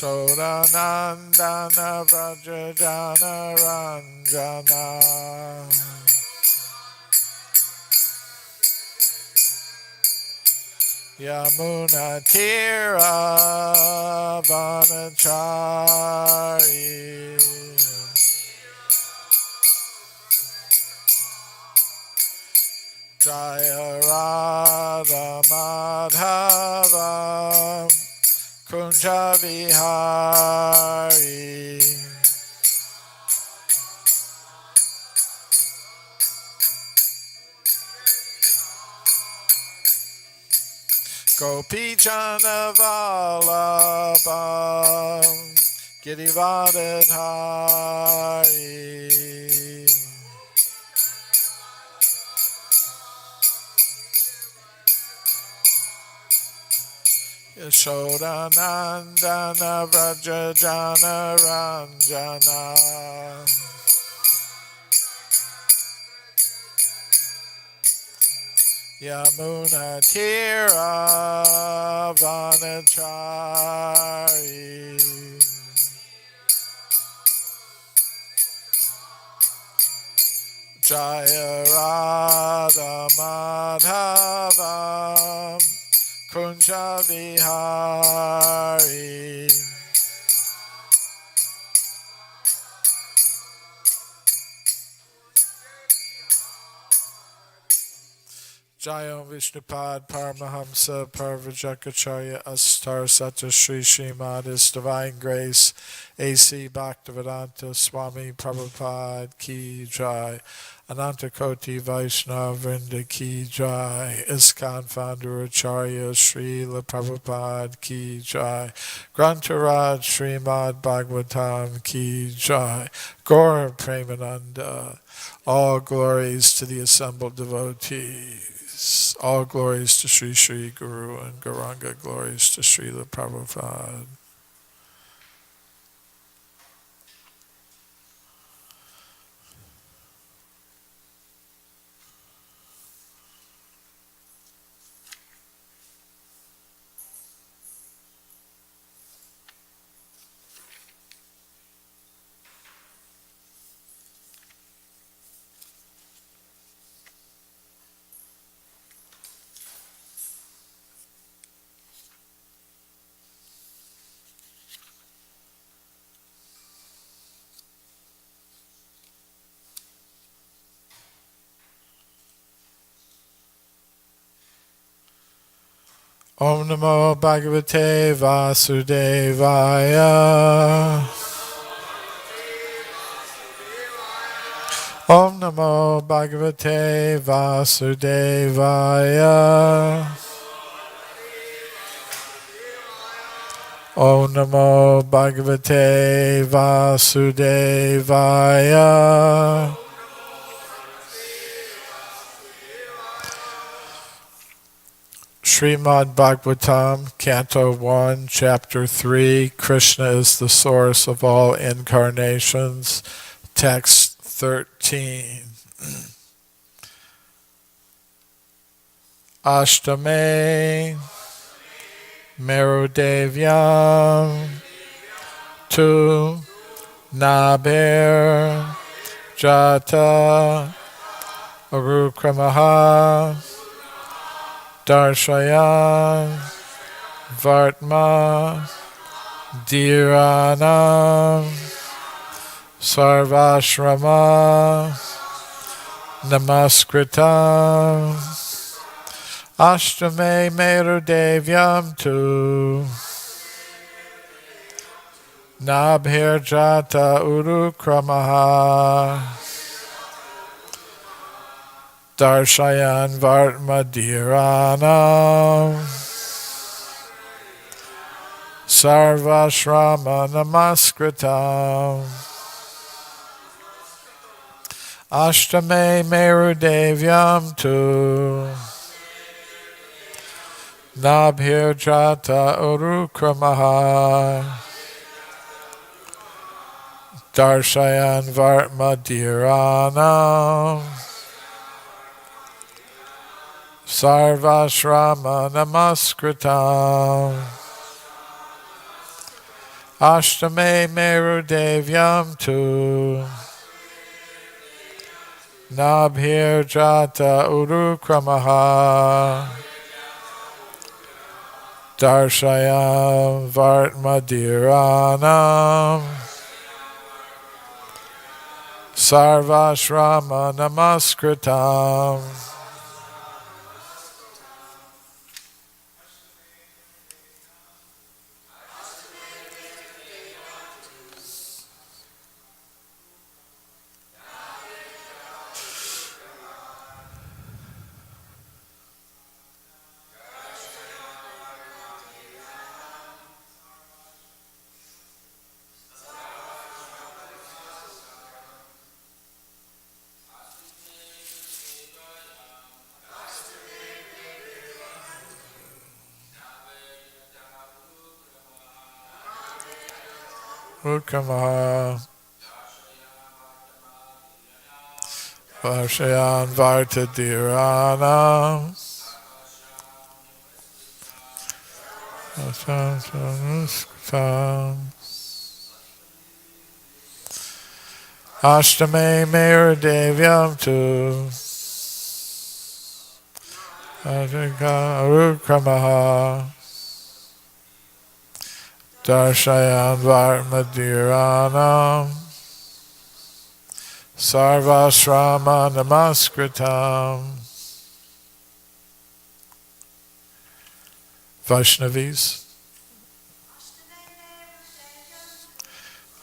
Yashodanandana Vrajajana Ranjana Yamuna Tira Vanachari Jaya Radha Madhava Kunja Vihari Gopi Jana Vallabha Girivardhari Yashodanandana Vrajajana Ranjana Yamuna Tira Vanachari Jaya Radha Madhava Kunja Vihari Jayam Vishnupad Paramahamsa Parvajakacharya Astar Sata Sri Srimad His Divine Grace A.C. Bhaktivedanta Swami Prabhupada Ki Jai Ananta Koti Vaishnava Vrinda Ki Jai ISKCON Founder Acharya Srila Prabhupada Ki Jai Grantaraj Srimad Bhagavatam Ki Jai Gaura Premananda. All glories to the assembled devotees. All glories to Sri Sri Guru and Gauranga. Glories to Srila Prabhupada. Om Namo Bhagavate Vasudevaya. Om Namo Bhagavate Vasudevaya. Om Namo Bhagavate Vasudevaya. Srimad Bhagavatam, Canto 1, Chapter 3, Krishna is the source of all incarnations, Text 13. Ashtame Merudevyam Tu Nabir Jata Arukramaha Darshayan Vartma Dhiranam Sarvashrama Namaskritam Ashtame Merudevyam Tu Nabhirjata Urukramaha Darshayan Vartma Dhiranam Sarvashrama Namaskritam Ashtame Merudevyam Tu Nabhirjata Urukramaha Darshayan Vartma Dhiranam Sarvashrama Namaskritam Ashtame Meru Devyam Tu Nabhir Jata Urukramaha Darshayam Vartmadiranam Sarvashrama Namaskritam. Utkamaha Varshayan Vartadiranam Ashtame Meru Devyam Tu Utkamaha Darshayan Vartmadiranam Sarvashrama Namaskritam. Vaishnavis.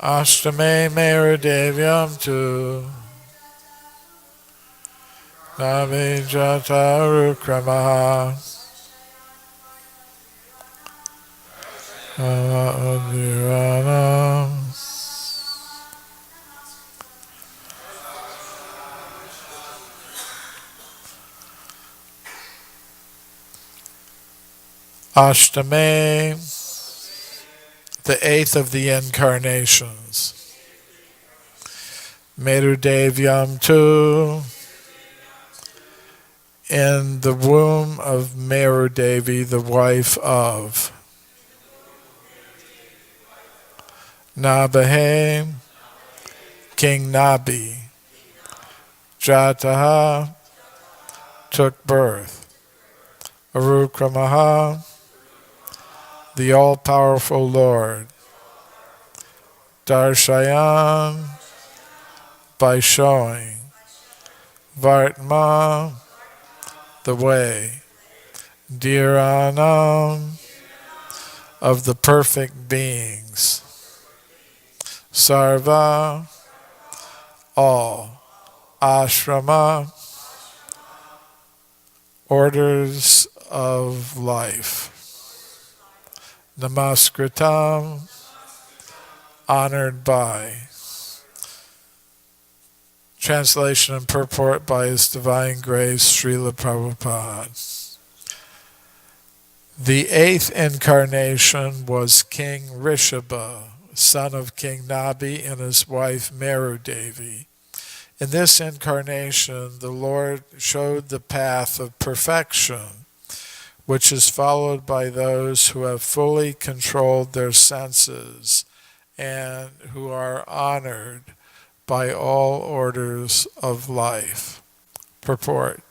Ashtame Meru Devyam Tu Nave Jata Urukramaha Vartmadiranam Ashtame, the eighth of the incarnations. Merudevyam Tu, in the womb of Merudevi, the wife of Nabahe, King Nabi, Jataha, took birth. Arukramaha, the all-powerful Lord. Darshayan, by showing. Vartma, the way. Dhiranam, of the perfect beings. Sarva, all. Ashrama, orders of life. Namaskritam, honored by. Translation and purport by His Divine Grace, Srila Prabhupada. The eighth incarnation was King Rsabha, son of King Nabi and his wife Merudevi. In this incarnation, the Lord showed the path of perfection, which is followed by those who have fully controlled their senses and who are honored by all orders of life. Purport.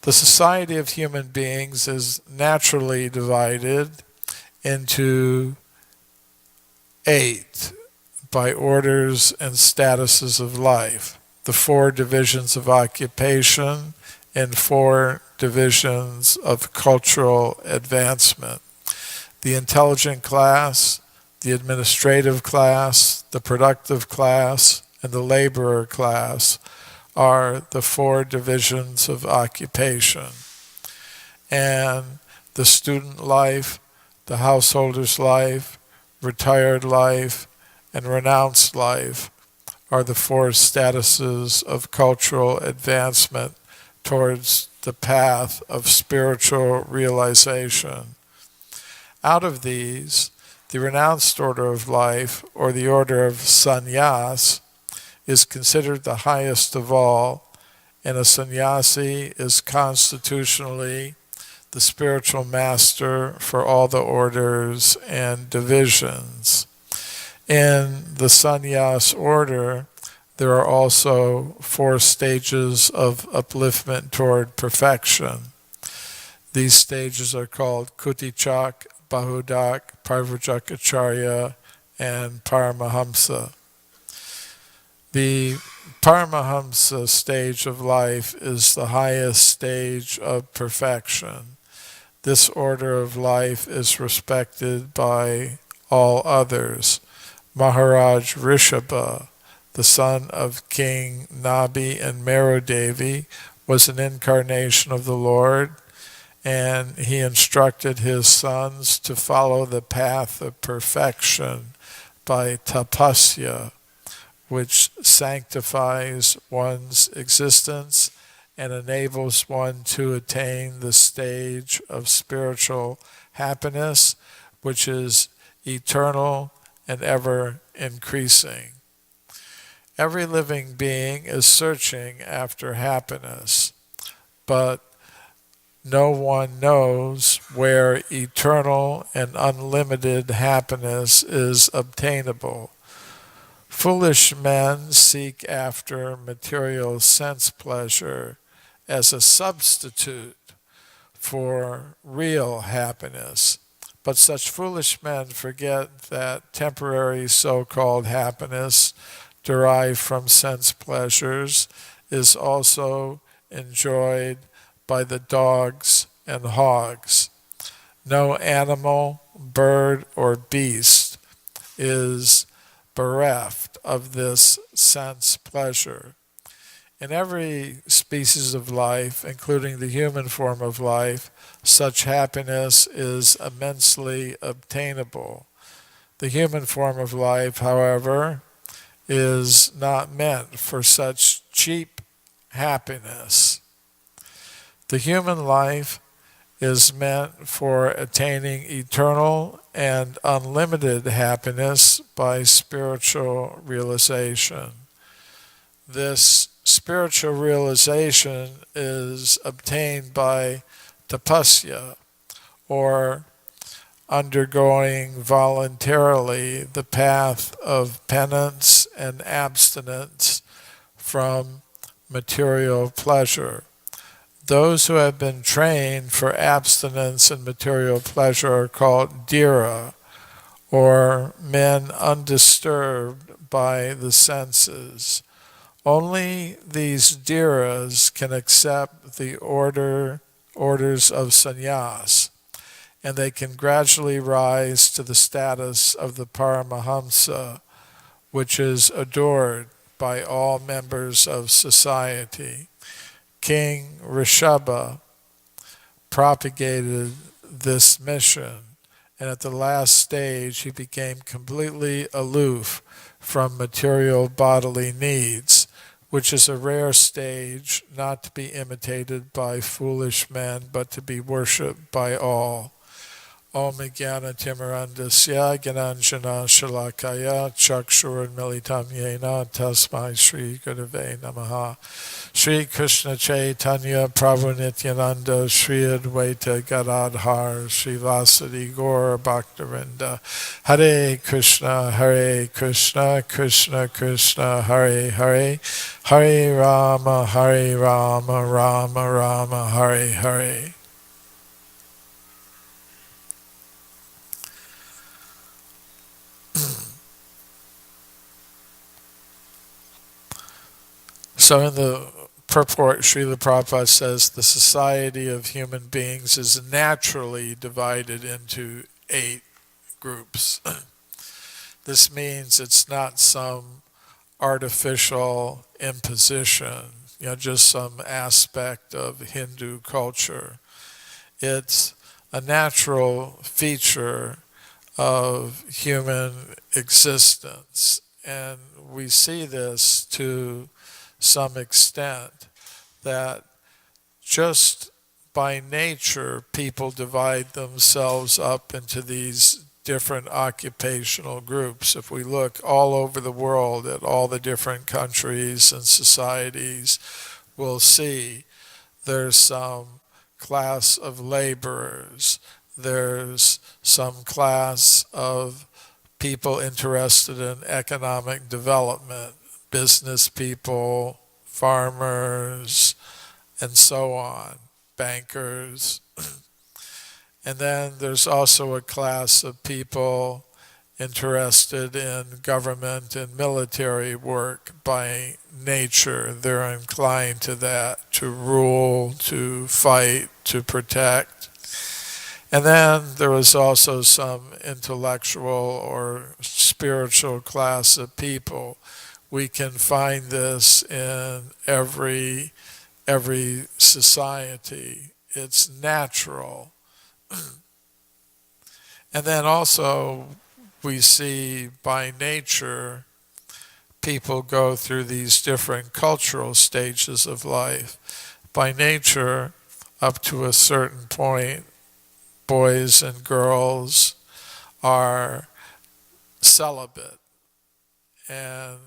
The society of human beings is naturally divided into 8 by orders and statuses of life. The 4 divisions of occupation and 4 divisions of cultural advancement. The intelligent class, the administrative class, the productive class, and the laborer class are the 4 divisions of occupation. And the student life, the householder's life, retired life, and renounced life are the 4 statuses of cultural advancement towards the path of spiritual realization. Out of these, the renounced order of life, or the order of sannyas, is considered the highest of all, and a sannyasi is constitutionally the spiritual master for all the orders and divisions. In the sannyas order, there are also 4 stages of upliftment toward perfection. These stages are called Kutichak, Bahudak, Parvajakacharya, and Paramahamsa. The Paramahamsa stage of life is the highest stage of perfection. This order of life is respected by all others. Maharaj Rishabha, the son of King Nabi and Merodevi, was an incarnation of the Lord, and he instructed his sons to follow the path of perfection by tapasya, which sanctifies one's existence and enables one to attain the stage of spiritual happiness, which is eternal and ever increasing. Every living being is searching after happiness, but no one knows where eternal and unlimited happiness is obtainable. Foolish men seek after material sense pleasure as a substitute for real happiness. But such foolish men forget that temporary so-called happiness derived from sense pleasures is also enjoyed by the dogs and hogs. No animal, bird, or beast is bereft of this sense pleasure. In every species of life, including the human form of life, such happiness is immensely obtainable. The human form of life, however, is not meant for such cheap happiness. The human life is meant for attaining eternal and unlimited happiness by spiritual realization. This spiritual realization is obtained by tapasya, or undergoing voluntarily the path of penance and abstinence from material pleasure. Those who have been trained for abstinence and material pleasure are called dhira, or men undisturbed by the senses. Only these dhiras can accept the orders of sannyas, and they can gradually rise to the status of the Paramahamsa, which is adored by all members of society. King Rsabha propagated this mission, and at the last stage he became completely aloof from material bodily needs, which is a rare stage, not to be imitated by foolish men, but to be worshipped by all. Om Jnana Timirandasya Gyananjana Shalakaya Chakshurmilitam Yena Tasmai Shri Gurave Namaha. Shri Krishna Chaitanya Prabhu Nityananda Shri Advaita Gadadhar Shri Vasadi Gaur Bhaktavinda. Hare Krishna Krishna Krishna Hare Hare, Hare Rama Rama Rama Hare Hare. So in the purport, Srila Prabhupada says the society of human beings is naturally divided into 8 groups. This means it's not some artificial imposition, just some aspect of Hindu culture. It's a natural feature of human existence, and we see this to some extent, that just by nature people divide themselves up into these different occupational groups. If we look all over the world at all the different countries and societies, we'll see there's some class of laborers, there's some class of people interested in economic development, business people, farmers, and so on, bankers. And then there's also a class of people interested in government and military work by nature. They're inclined to that, to rule, to fight, to protect. And then there is also some intellectual or spiritual class of people. We can find this in every society. It's natural. And then also we see by nature people go through these different cultural stages of life. By nature, up to a certain point, boys and girls are celibate and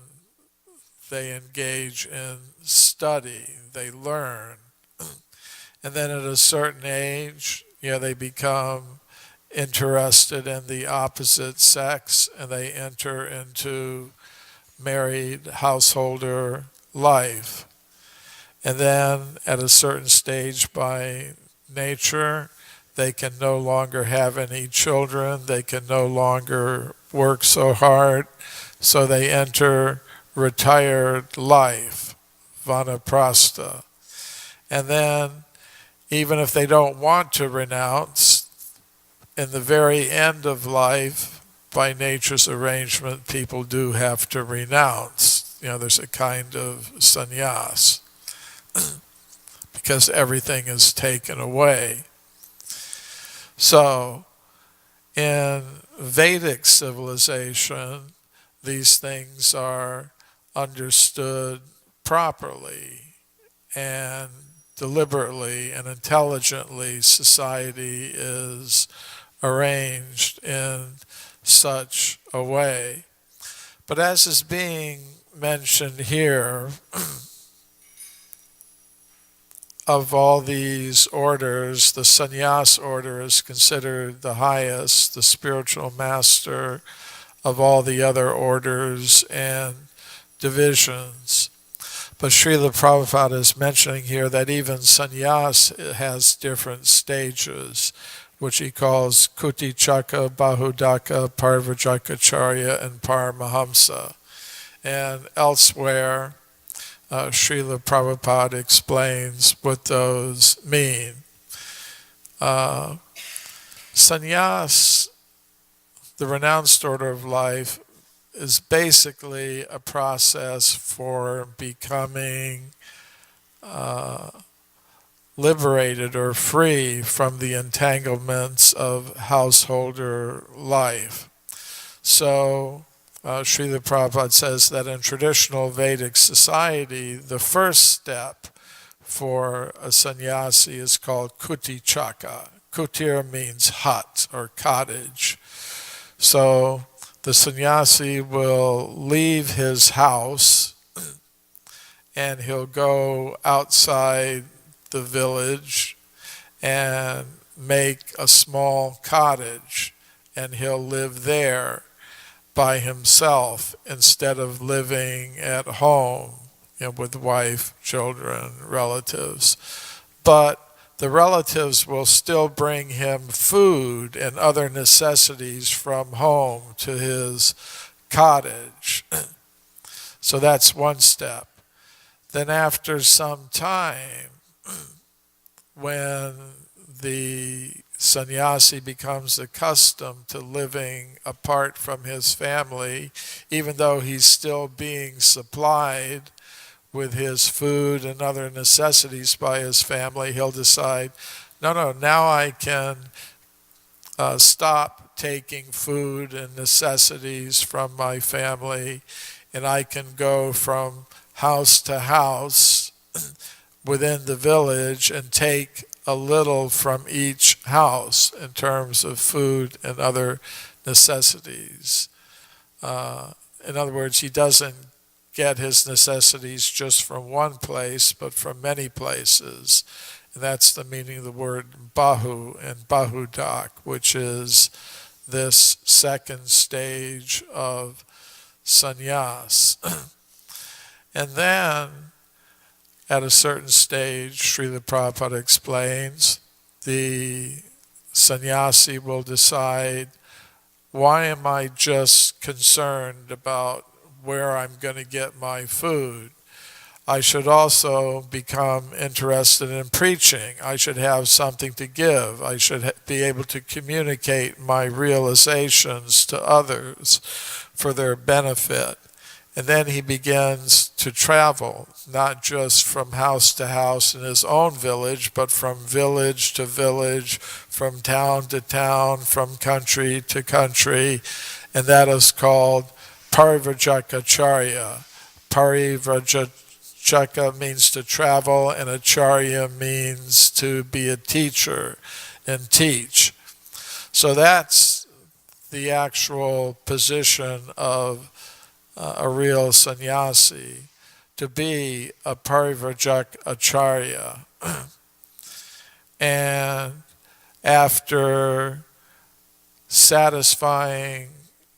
they engage in study, they learn. And then at a certain age, they become interested in the opposite sex and they enter into married householder life. And then at a certain stage by nature, they can no longer have any children, they can no longer work so hard, so they enter retired life, vanaprastha. And then, even if they don't want to renounce, in the very end of life, by nature's arrangement, people do have to renounce. There's a kind of sannyas, because everything is taken away. So, in Vedic civilization, these things are understood properly and deliberately and intelligently. Society is arranged in such a way. But as is being mentioned here, of all these orders, the sannyas order is considered the highest, the spiritual master of all the other orders and divisions. But Srila Prabhupada is mentioning here that even sannyas has different stages, which he calls Kutichaka, Bahudaka, Parvajakacharya, and Paramahamsa. And elsewhere, Srila Prabhupada explains what those mean. Sannyas, the renounced order of life, is basically a process for becoming liberated or free from the entanglements of householder life. So, Srila Prabhupada says that in traditional Vedic society, the first step for a sannyasi is called Kutichaka. Kutir means hut or cottage. So the sannyasi will leave his house and he'll go outside the village and make a small cottage, and he'll live there by himself instead of living at home, with wife, children, relatives. But the relatives will still bring him food and other necessities from home to his cottage. So that's one step. Then after some time, when the sannyasi becomes accustomed to living apart from his family, even though he's still being supplied with his food and other necessities by his family, he'll decide, no, now I can stop taking food and necessities from my family, and I can go from house to house within the village and take a little from each house in terms of food and other necessities. In other words, he doesn't get his necessities just from one place, but from many places. And that's the meaning of the word bahu and bahudak, which is this second stage of sannyas. And then, at a certain stage, Srila Prabhupada explains, the sannyasi will decide, why am I just concerned about where I'm going to get my food? I should also become interested in preaching. I should have something to give. I should be able to communicate my realizations to others for their benefit. And then he begins to travel, not just from house to house in his own village, but from village to village, from town to town, from country to country. And that is called Parivrajaka. Parivrajaka means to travel, and acharya means to be a teacher and teach. So that's the actual position of a real sannyasi, to be a parivrajak acharya. And after satisfying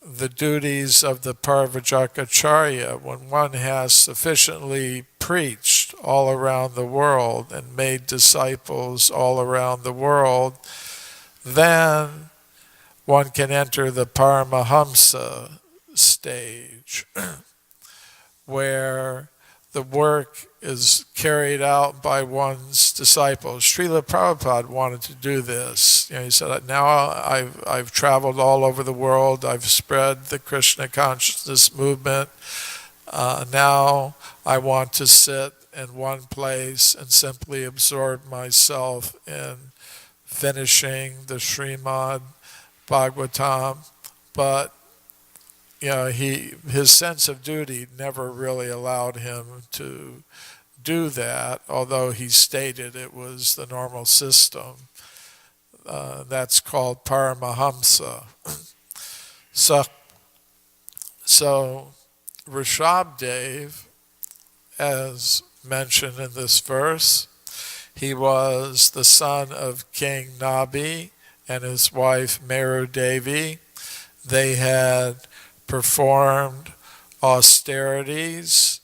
the duties of the parivrajak acharya, when one has sufficiently preached all around the world and made disciples all around the world, then one can enter the Paramahamsa stage, where the work is carried out by one's disciples. Srila Prabhupada wanted to do this. He said, now I've traveled all over the world, I've spread the Krishna consciousness movement, now I want to sit in one place and simply absorb myself in finishing the Srimad Bhagavatam. But his sense of duty never really allowed him to do that, although he stated it was the normal system. That's called Paramahamsa. So Rishabdev, as mentioned in this verse, he was the son of King Nabi and his wife Meru Devi. They had performed austerities,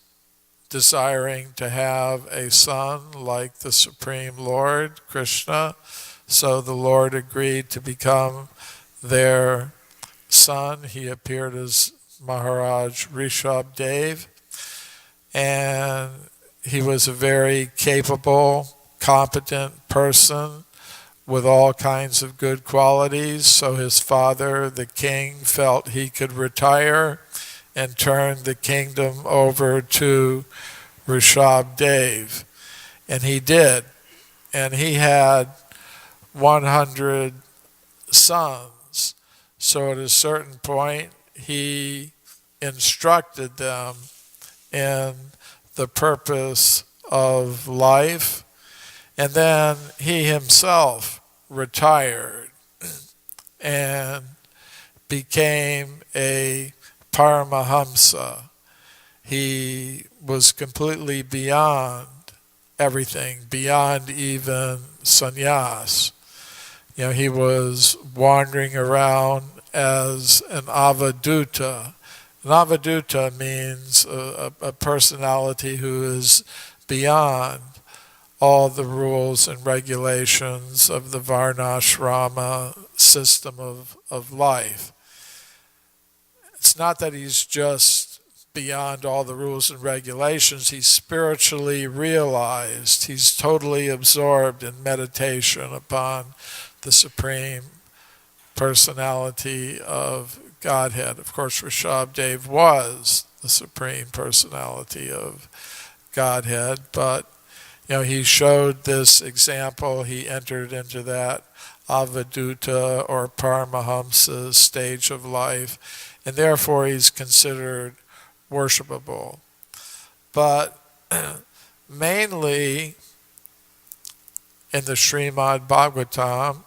desiring to have a son like the Supreme Lord, Krishna. So the Lord agreed to become their son. He appeared as Maharaj Rishabdev, and he was a very capable, competent person with all kinds of good qualities. So his father, the king, felt he could retire and turn the kingdom over to Rishabdev. And he did. And he had 100 sons. So at a certain point, he instructed them in the purpose of life. And then he himself retired and became a Paramahamsa. He was completely beyond everything, beyond even sannyas. He was wandering around as an avaduta. An avaduta means a personality who is beyond all the rules and regulations of the varnashrama system of life. It's not that he's just beyond all the rules and regulations. He's spiritually realized. He's totally absorbed in meditation upon the Supreme Personality of Godhead. Of course, Rishabdev was the Supreme Personality of Godhead, but he showed this example. He entered into that avaduta or paramahamsa stage of life, and therefore he's considered worshipable. But mainly in the Srimad Bhagavatam,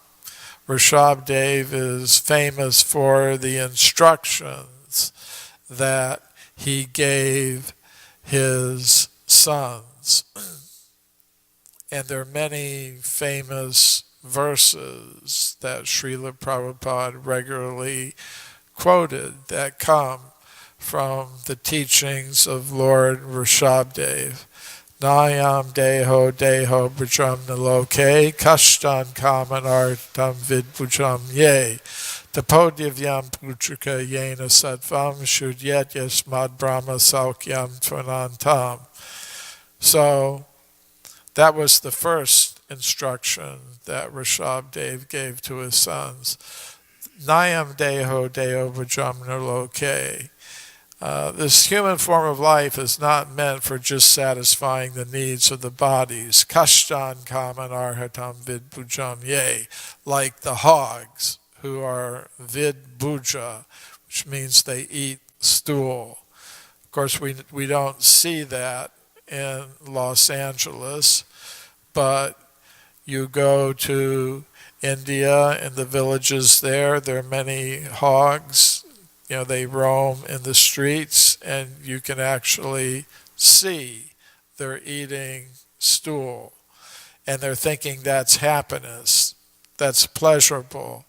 Rishabdev is famous for the instructions that he gave his sons. And there are many famous verses that Srila Prabhupada regularly quoted that come from the teachings of Lord Rishabdev. Nayam deho deho brajam naloke kashtan kamanartam vidbujam ye tapodivyam putrika yena sattvam shudyat yasmad brahma saukyam tvanantam. So that was the first instruction that Rishabdev gave to his sons. Nayam deho deho brajam naloke. This human form of life is not meant for just satisfying the needs of the bodies. Kashtan kaman arhatam vidbujam ye, like the hogs who are vidbuja, which means they eat stool. Of course, we don't see that in Los Angeles, but you go to India, in the villages there are many hogs. They roam in the streets, and you can actually see they're eating stool. And they're thinking that's happiness, that's pleasurable.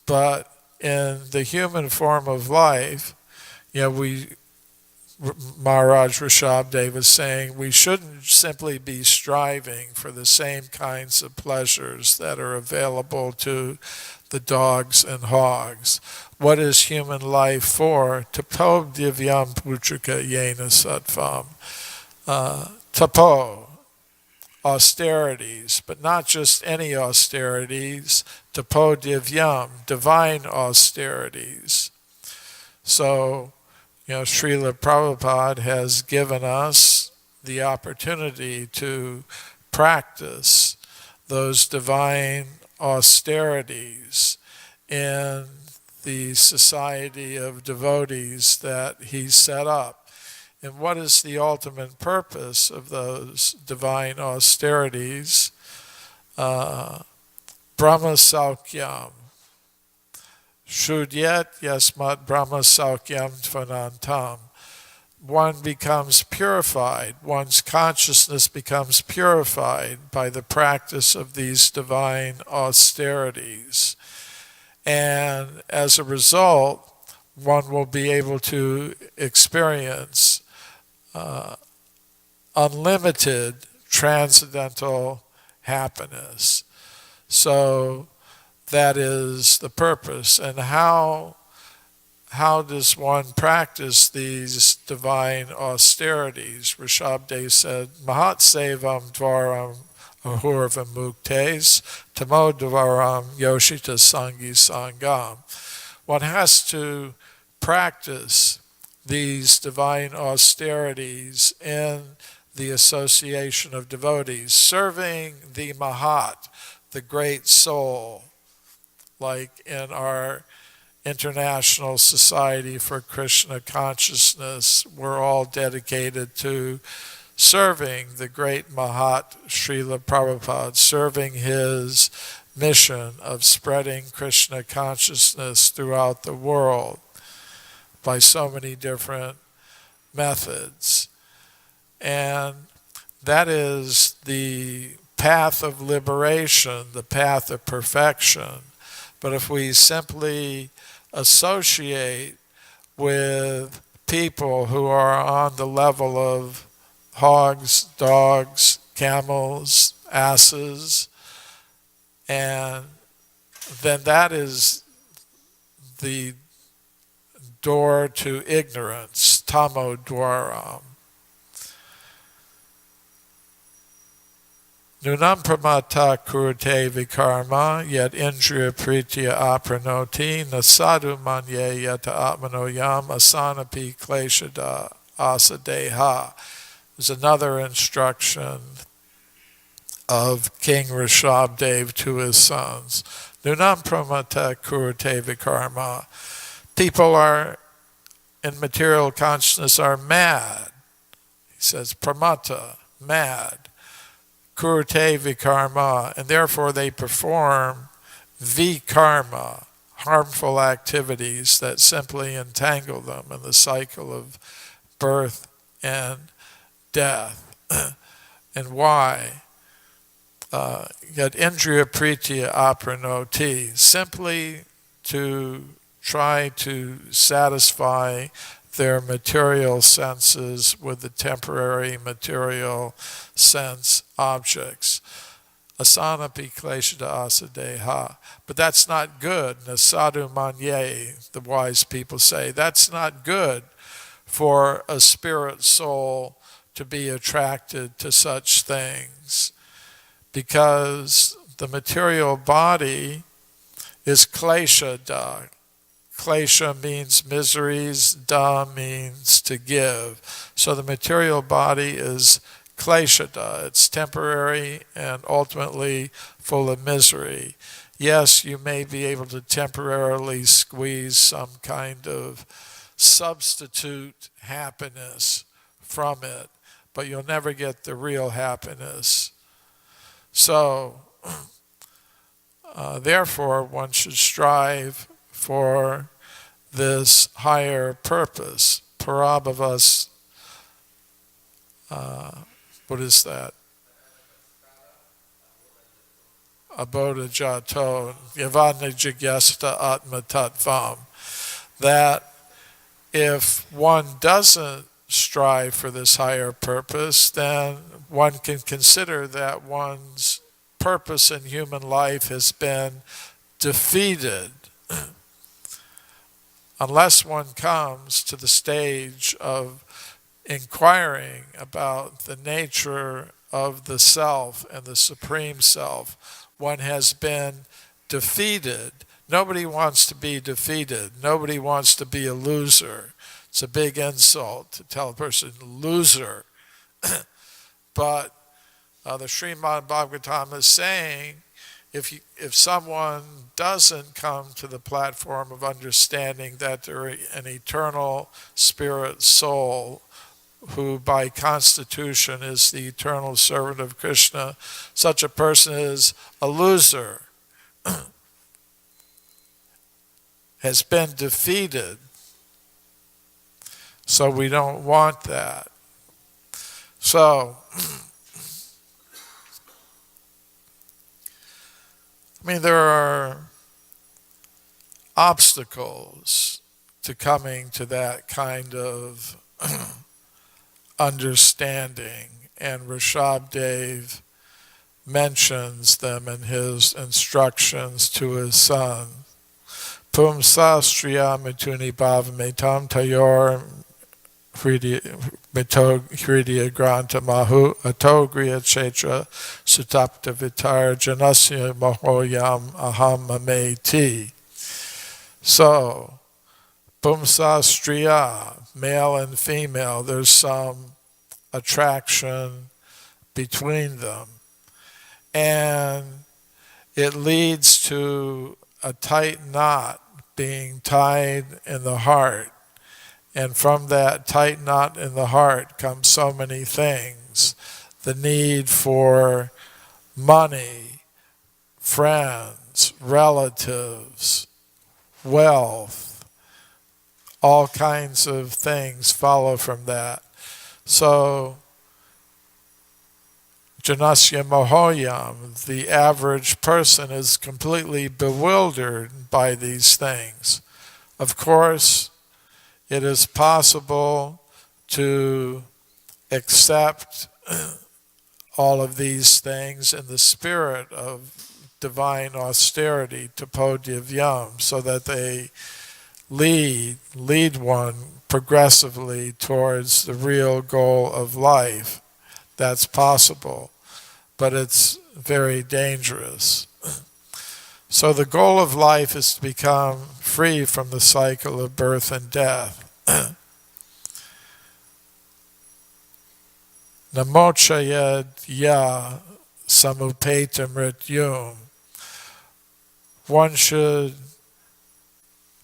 But in the human form of life, Maharaj Rishabdev was saying we shouldn't simply be striving for the same kinds of pleasures that are available to the dogs and hogs. What is human life for? Tapo divyam putrika yena sattvam. Tapo, austerities, but not just any austerities. Tapo divyam, divine austerities. So, Srila Prabhupada has given us the opportunity to practice those divine austerities in the society of devotees that he set up. And what is the ultimate purpose of those divine austerities? Brahma Saukyam. Shudyat yasmat Brahma Saukyam tvanantam. One becomes purified, one's consciousness becomes purified by the practice of these divine austerities. And as a result, one will be able to experience unlimited transcendental happiness. So that is the purpose. And how does one practice these divine austerities? Rishabdev said, Mahat Sevam Dvaram Ahurva Muktes Tamo Dvaram Yoshita Sangi Sangam. One has to practice these divine austerities in the association of devotees, serving the Mahat, the great soul, like in our International Society for Krishna Consciousness, we're all dedicated to serving the great Mahat Srila Prabhupada, serving his mission of spreading Krishna consciousness throughout the world by so many different methods. And that is the path of liberation, the path of perfection. But if we simply associate with people who are on the level of hogs, dogs, camels, asses, and then that is the door to ignorance, tamo dwaram. Nunam pramata kurute vikarma yet indriya pritya apranoti nasadu manye yata atmanoyam asanapi kleshada asadeha. There's another instruction of King Rsabha to his sons. Nunam pramata kurute vikarma. People are in material consciousness are mad. He says pramata, mad. Kurute vikarma, and therefore they perform vikarma, harmful activities that simply entangle them in the cycle of birth and death. And why? yet indriya pritiya apranoti, simply to try to satisfy their material senses with the temporary material sense objects. Asanapi kleshada asadeha. But that's not good. Nasadu manye, the wise people say, that's not good for a spirit soul to be attracted to such things, because the material body is klesha da. Klesha means miseries, da means to give. So the material body is klesha da. It's temporary and ultimately full of misery. Yes, you may be able to temporarily squeeze some kind of substitute happiness from it, but you'll never get the real happiness. So, therefore, one should strive for this higher purpose. Parabhavas, what is that? Abodha jato, yavana jigyasta atma tattvam. That if one doesn't strive for this higher purpose, then one can consider that one's purpose in human life has been defeated. Unless one comes to the stage of inquiring about the nature of the self and the supreme self, one has been defeated. Nobody wants to be defeated. Nobody wants to be a loser. It's a big insult to tell a person loser. But the Srimad Bhagavatam is saying, if someone doesn't come to the platform of understanding that they're an eternal spirit soul who by constitution is the eternal servant of Krishna, such a person is a loser, has been defeated. So we don't want that. So, I mean, there are obstacles to coming to that kind of understanding, and Rishabdev mentions them in his instructions to his son. Pumsa striya mituni bhavametam tayor hridya granta mahu atogriya chetra sutapta vitar janasya mahoyam aham mameti. So, Pumsa striya, male and female, there's some attraction between them. And it leads to a tight knot being tied in the heart. And from that tight knot in the heart comes so many things. The need for money, friends, relatives, wealth, all kinds of things follow from that. So, Janasya Mohoyam, the average person, is completely bewildered by these things. Of course, it is possible to accept all of these things in the spirit of divine austerity, tapodivyam, so that they lead one progressively towards the real goal of life. That's possible, but it's very dangerous. So the goal of life is to become free from the cycle of birth and death. Namochayad ya samupeta mrityum. One should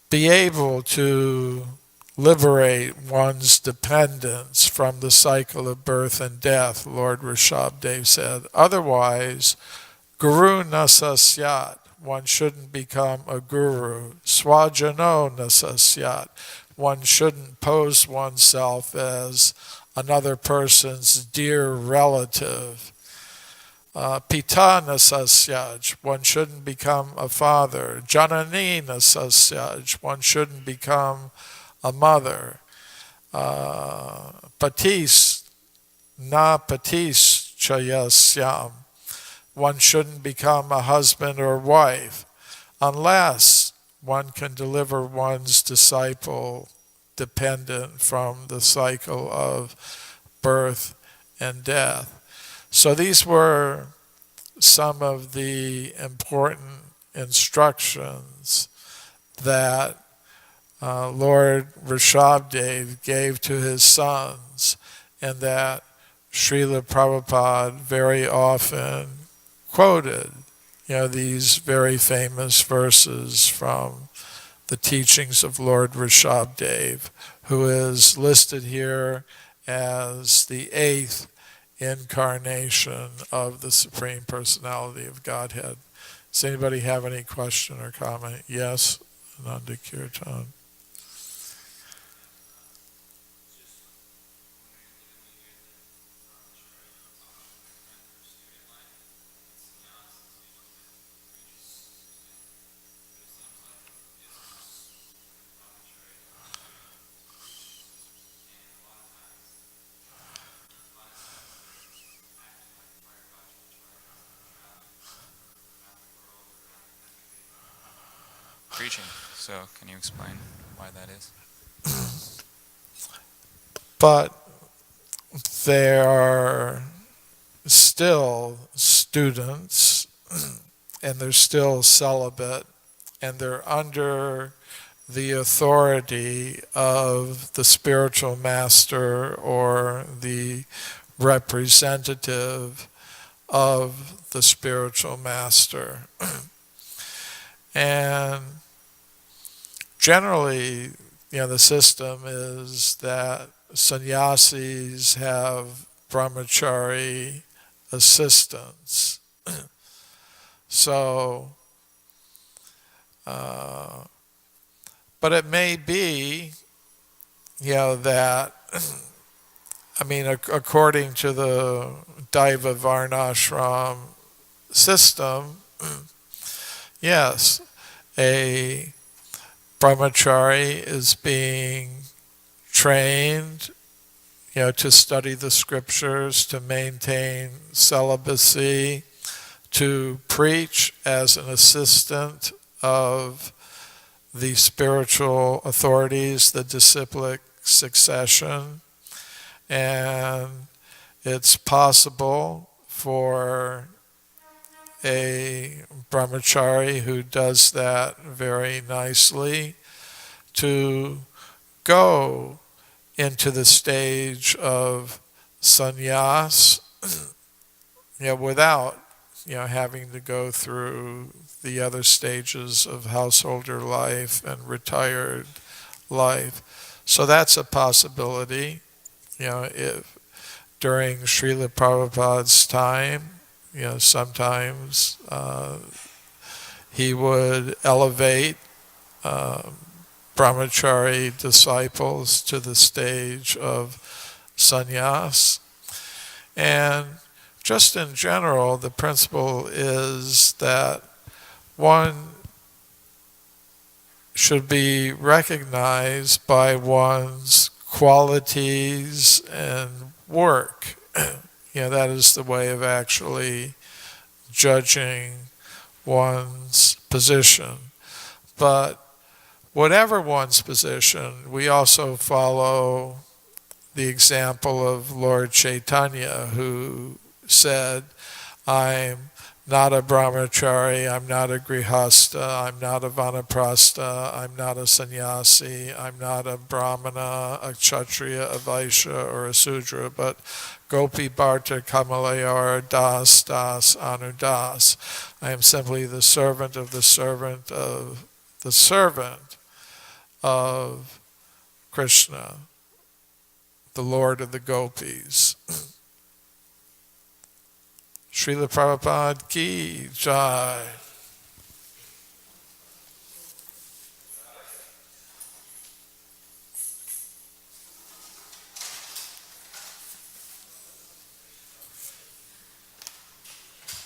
be able to liberate one's dependence from the cycle of birth and death, Lord Rishabdev said. Otherwise, guru nasasyat, one shouldn't become a guru. Swajano nasasyat, one shouldn't pose oneself as another person's dear relative. Pita nasasyaj, one shouldn't become a father. Janani nasasyaj, one shouldn't become a mother. Patis na patis chayasyam, one shouldn't become a husband or wife unless one can deliver one's disciple dependent from the cycle of birth and death. So these were some of the important instructions that Lord Rshabha gave to his sons, and that Srila Prabhupada very often quoted, these very famous verses from the teachings of Lord Rshabha, who is listed here as the 8th incarnation of the Supreme Personality of Godhead. Does anybody have any question or comment? Yes, Nanda Kirtan. Preaching. So, can you explain why that is? But they are still students, and they're still celibate, and they're under the authority of the spiritual master or the representative of the spiritual master. And generally, the system is that sannyasis have brahmachari assistants. So, but it may be, that, according to the Daiva Varnashram system, yes, a brahmachari is being trained, to study the scriptures, to maintain celibacy, to preach as an assistant of the spiritual authorities, the disciplic succession. And it's possible for a brahmachari who does that very nicely to go into the stage of sannyas, without, having to go through the other stages of householder life and retired life. So that's a possibility. If during Srila Prabhupada's time, sometimes he would elevate brahmachari disciples to the stage of sannyas. And just in general, the principle is that one should be recognized by one's qualities and work. That is the way of actually judging one's position. But whatever one's position, we also follow the example of Lord Chaitanya, who said, I'm not a brahmachari, I'm not a grihastha, I'm not a vanaprastha, I'm not a sannyasi, I'm not a brahmana, a kshatriya, a vaishya, or a sudra, but gopi bharta kamalayar das das anudas. I am simply the servant of the servant of the servant of Krishna, the Lord of the gopis. Srila Prabhupada ki jai.